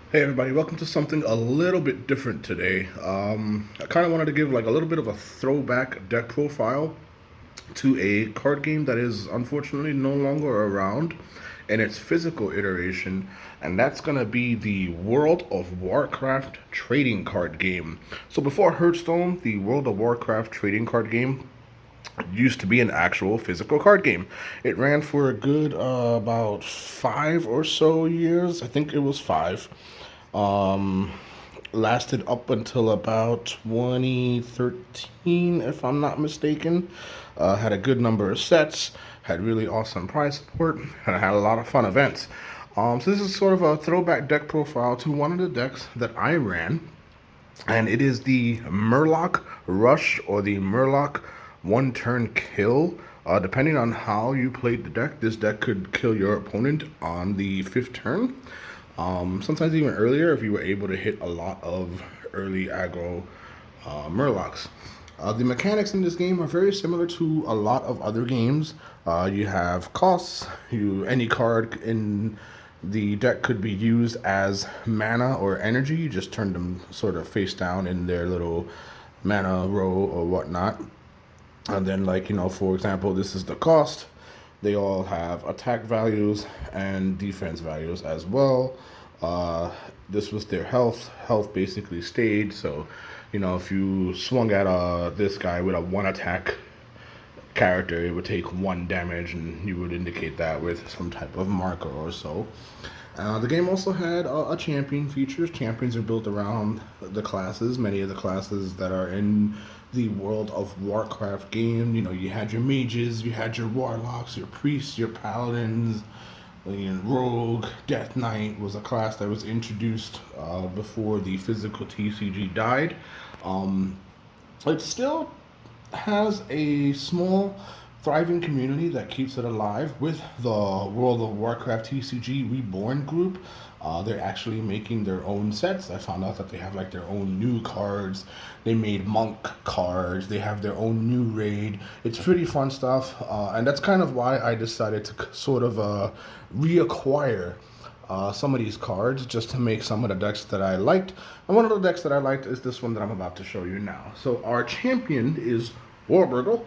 Hey everybody, welcome to something a little bit different today. I kind of wanted to give like a little bit of a throwback deck profile to a card game that is unfortunately no longer around in its physical iteration, and that's gonna be the World of Warcraft trading card game. So before Hearthstone, the World of Warcraft trading card game used to be an actual physical card game. It ran for a good about 5 or so years. I think it was 5. Um, Lasted up until about 2013, if I'm not mistaken. Had a good number of sets, had really awesome prize support, and I had a lot of fun events. So this is sort of a throwback deck profile to one of the decks that I ran, and it is the Murloc Rush or the Murloc One Turn Kill. Depending on how you played the deck, this deck could kill your opponent on the fifth turn. Sometimes even earlier if you were able to hit a lot of early aggro Murlocs. The mechanics in this game are very similar to a lot of other games. You have costs. Any card in the deck could be used as mana or energy. You just turn them sort of face down in their little mana row or whatnot. And then, like, for example, this is the cost. They all have attack values and defense values as well. This was their health. Health basically stayed. So, if you swung at this guy with a one attack character, it would take 1 damage, and you would indicate that with some type of marker or so. The game also had a champion features. Champions are built around the classes. Many of the classes that are in the World of Warcraft game. You had your mages, you had your warlocks, your priests, your paladins. Rogue, Death Knight was a class that was introduced before the physical TCG died. It still has a small, thriving community that keeps it alive with the World of Warcraft TCG Reborn group. They're actually making their own sets. I found out that they have like their own new cards. They made monk cards. They have their own new raid. It's pretty fun stuff, and that's kind of why I decided to sort of reacquire some of these cards just to make some of the decks that I liked. And one of the decks that I liked is this one that I'm about to show you now. So our champion is Warburgle.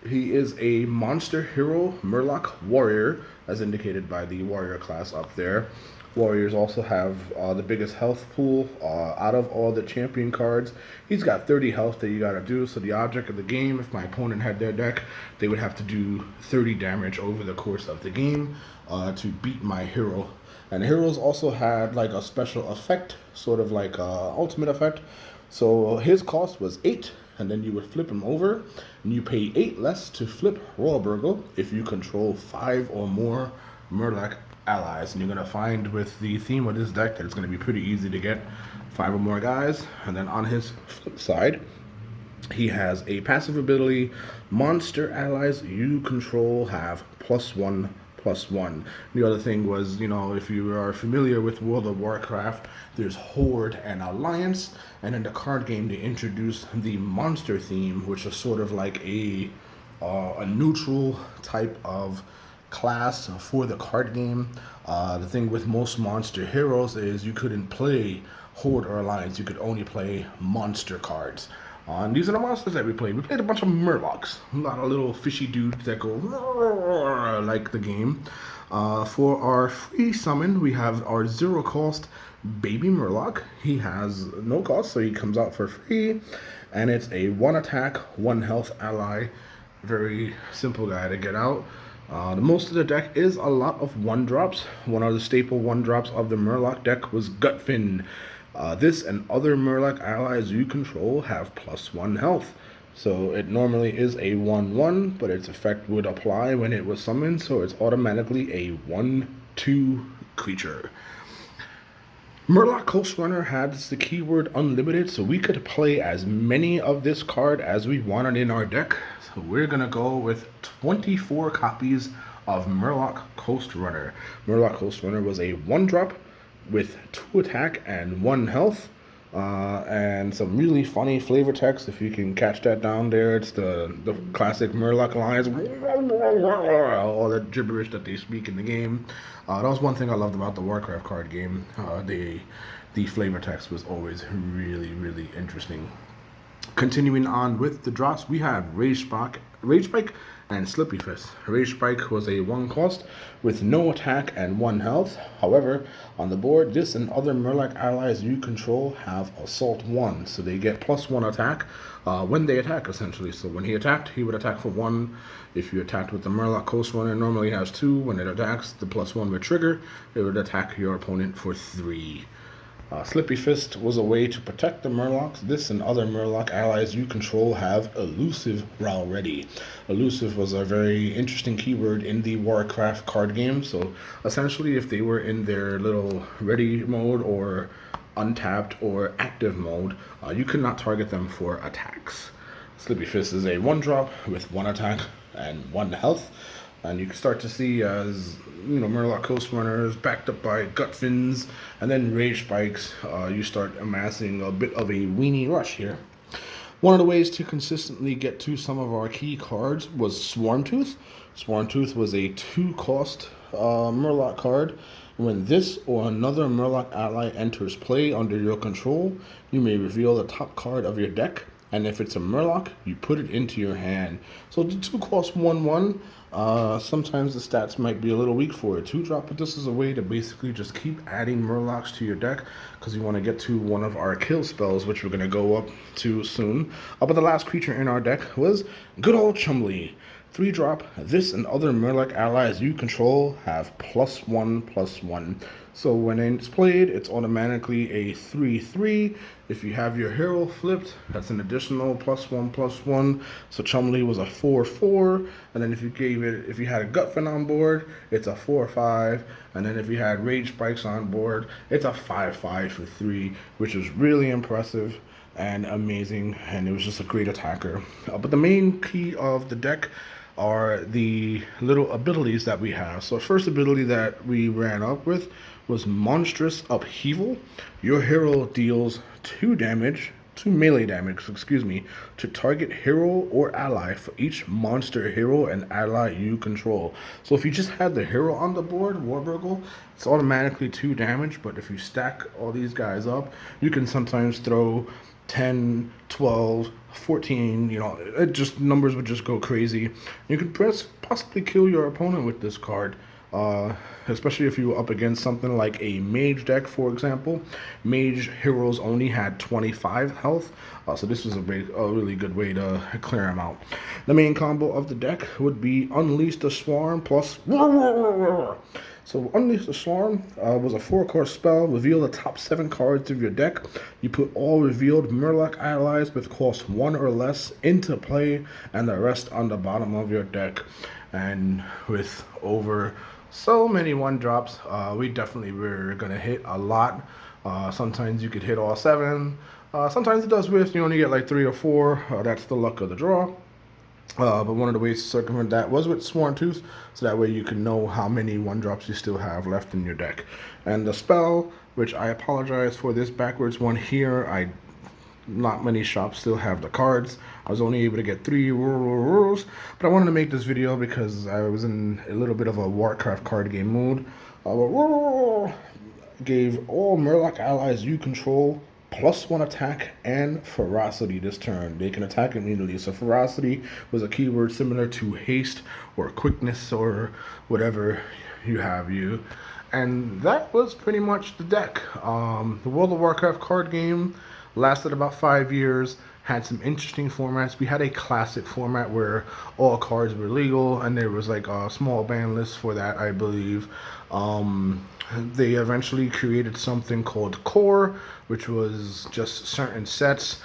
He is a monster hero Murloc warrior, as indicated by the warrior class up there. Warriors also have the biggest health pool out of all the champion cards. He's got 30 health that you gotta do. So the object of the game, if my opponent had their deck, they would have to do 30 damage over the course of the game to beat my hero. And the heroes also had like a special effect, sort of like ultimate effect. So his cost was 8, and then you would flip him over, and you pay 8 less to flip Royalburgle if you control 5 or more Murloc allies. And you're going to find with the theme of this deck that it's going to be pretty easy to get 5 or more guys. And then on his flip side, he has a passive ability. Monster allies you control have +1/+1. The other thing was, if you are familiar with World of Warcraft, there's Horde and Alliance, and in the card game they introduced the monster theme, which is sort of like a neutral type of class for the card game. The thing with most monster heroes is you couldn't play Horde or Alliance, you could only play monster cards. And these are the monsters that we played. We played a bunch of Murlocs, a lot of little fishy dudes that go like the game. For our free summon, we have our 0 cost Baby Murloc. He has no cost, so he comes out for free, and it's a 1 attack, 1 health ally. Very simple guy to get out. Most of the deck is a lot of 1-drops. One of the staple 1-drops of the Murloc deck was Gutfin. This and other Murloc allies you control have +1 health. So it normally is a 1/1, but its effect would apply when it was summoned, so it's automatically a 1/2 creature. Murloc Coast Runner has the keyword unlimited, so we could play as many of this card as we wanted in our deck. So we're gonna go with 24 copies of Murloc Coast Runner. Murloc Coast Runner was a 1-drop with 2 attack and 1 health. and some really funny flavor text. If you can catch that down there, it's the classic Murloc lines, all that gibberish that they speak in the game. That was one thing I loved about the Warcraft card game. The flavor text was always really interesting. Continuing on with the drops, we have Rage Spike, and Slippy Fist. Rage Spike was a 1 cost with no attack and 1 health. However, on the board, this and other Murloc allies you control have Assault 1, so they get +1 attack when they attack, essentially. So when he attacked, he would attack for 1. If you attacked with the Murloc Coast Runner, normally has 2. When it attacks, the +1 would trigger. It would attack your opponent for 3. Slippy Fist was a way to protect the Murlocs. This and other Murloc allies you control have Elusive Row Ready. Elusive was a very interesting keyword in the Warcraft card game. So essentially, if they were in their little ready mode or untapped or active mode, you could not target them for attacks. Slippy Fist is a 1-drop with 1 attack and 1 health. And you can start to see as Murloc Coast Runners backed up by Gut Fins and then Rage Spikes, you start amassing a bit of a weenie rush here. One of the ways to consistently get to some of our key cards was Swarmtooth. Swarmtooth was a 2-cost Murloc card. When this or another Murloc ally enters play under your control, you may reveal the top card of your deck. And if it's a Murloc, you put it into your hand. So the 2-cost 1/1. Sometimes the stats might be a little weak for a 2-drop, but this is a way to basically just keep adding Murlocs to your deck because you want to get to one of our kill spells, which we're going to go up to soon. But the last creature in our deck was good old Chumley. 3-drop, this and other Murloc allies you control have +1/+1. So when it's played, it's automatically a 3/3. If you have your hero flipped, that's an additional +1/+1. So Chumley was a 4/4, and then if you had a Gutfin on board, it's a 4/5, and then if you had Rage Spikes on board, it's a 5/5 for 3, which is really impressive and amazing, and it was just a great attacker. But the main key of the deck are the little abilities that we have. So first ability that we ran up with was Monstrous Upheaval. Your hero deals 2 melee damage, to target hero or ally for each monster, hero, and ally you control. So if you just had the hero on the board, Warburgle, it's automatically 2 damage, but if you stack all these guys up, you can sometimes throw 10, 12, 14, numbers would just go crazy. You could possibly kill your opponent with this card. Especially if you were up against something like a mage deck, for example. Mage heroes only had 25 health, so this was a really good way to clear them out. The main combo of the deck would be Unleash the Swarm plus So Unleash the Swarm was a 4-cost spell. Reveal the top 7 cards of your deck. You put all revealed Murloc allies with cost 1 or less into play, and the rest on the bottom of your deck. And with over so many 1-drops, we definitely were going to hit a lot. Sometimes you could hit all 7. Sometimes it does whiff. You only get like 3 or 4. That's the luck of the draw. But one of the ways to circumvent that was with Swarmtooth, so that way you can know how many 1-drops you still have left in your deck. And the spell, which I apologize for this backwards one here, not many shops still have the cards. I was only able to get 3 rules, but I wanted to make this video because I was in a little bit of a Warcraft card game mood. Gave all Murloc allies you control +1 attack and ferocity this turn. They can attack immediately. So ferocity was a keyword similar to haste or quickness or whatever you have. And that was pretty much the deck. The World of Warcraft card game lasted about 5 years, had some interesting formats. We had a classic format where all cards were legal, and there was like a small ban list for that, I believe. They eventually created something called Core, which was just certain sets.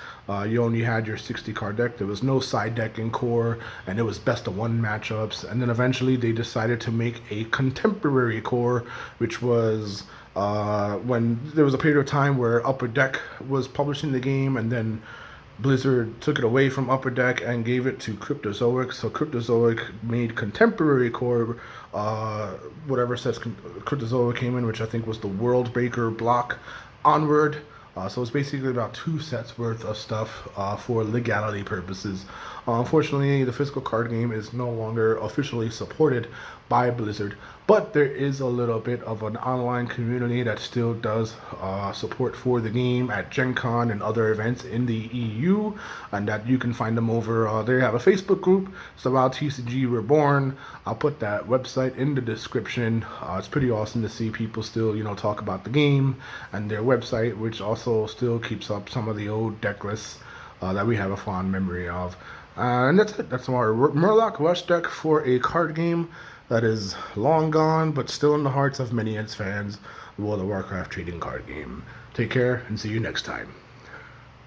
You only had your 60-card deck. There was no side deck in Core, and it was best-of-1 matchups. And then eventually they decided to make a contemporary Core, which was when there was a period of time where Upper Deck was publishing the game, and then Blizzard took it away from Upper Deck and gave it to Cryptozoic. So Cryptozoic made contemporary Core, whatever sets Cryptozoic came in, which I think was the World Breaker block onward. So it's basically about 2 sets worth of stuff for legality purposes. Unfortunately, the physical card game is no longer officially supported by Blizzard, but there is a little bit of an online community that still does support for the game at Gen Con and other events in the EU, and that you can find them over. They have a Facebook group. It's about TCG Reborn. I'll put that website in the description. It's pretty awesome to see people still, talk about the game and their website, which also still keeps up some of the old deck lists that we have a fond memory of. And that's it. That's our Murloc Rush deck for a card game that is long gone, but still in the hearts of many its fans, the World of Warcraft trading card game. Take care and see you next time.